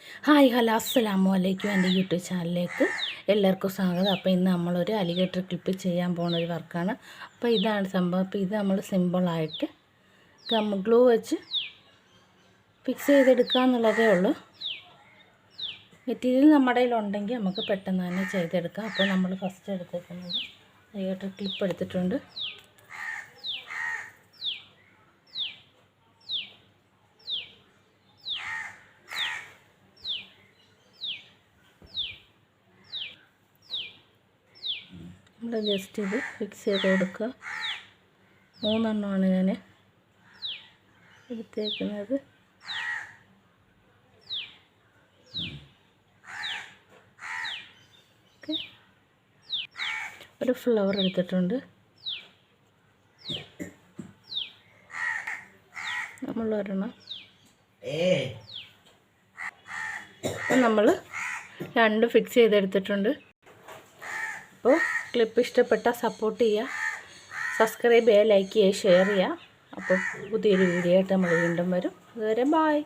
Hi hello അസ്സലാമു അലൈക്കും. എൻ്റെ യൂട്യൂബ് ചാനലിലേക്ക് എല്ലാവർക്കും സ്വാഗതം. അപ്പോൾ ഇന്ന് നമ്മളൊരു അലിഗേറ്റർ ക്ലിപ്പ് ചെയ്യാൻ പോകുന്ന ഒരു വർക്കാണ്. അപ്പോൾ ഇതാണ് സംഭവം. അപ്പോൾ ഇത് നമ്മൾ സിമ്പിളായിട്ട് ഗം ഗ്ലൂ വെച്ച് ഫിക്സ് ചെയ്തെടുക്കുക എന്നുള്ളതേ ഉള്ളൂ. മെറ്റീരിയൽ നമ്മുടെ കയ്യിലുണ്ടെങ്കിൽ നമുക്ക് പെട്ടെന്ന് തന്നെ ചെയ്തെടുക്കാം. അപ്പോൾ നമ്മൾ ഫസ്റ്റ് എടുത്തേക്കുന്നത് അലിഗേറ്റർ ക്ലിപ്പ് എടുത്തിട്ടുണ്ട്. നമ്മൾ ജസ്റ്റ് ഇത് ഫിക്സ് ചെയ്ത് കൊടുക്കുക. 3 എണ്ണമാണ് ഞാൻ എടുത്തേക്കുന്നത്. ഓക്കെ, ഒരു ഫ്ലവർ എടുത്തിട്ടുണ്ട്. നമ്മൾ ഒരെണ്ണം നമ്മൾ 2 ഫിക്സ് ചെയ്തെടുത്തിട്ടുണ്ട്. അപ്പോൾ ക്ലിപ്പ് ഇഷ്ടപ്പെട്ടാൽ സപ്പോർട്ട് ചെയ്യുക, സബ്സ്ക്രൈബ് ചെയ്യുക, ലൈക്ക് ചെയ്യുക, ഷെയർ ചെയ്യുക. അപ്പോൾ പുതിയൊരു വീഡിയോ ആയിട്ട് നമ്മൾ വീണ്ടും വരും. അതുവരെ ബായ്.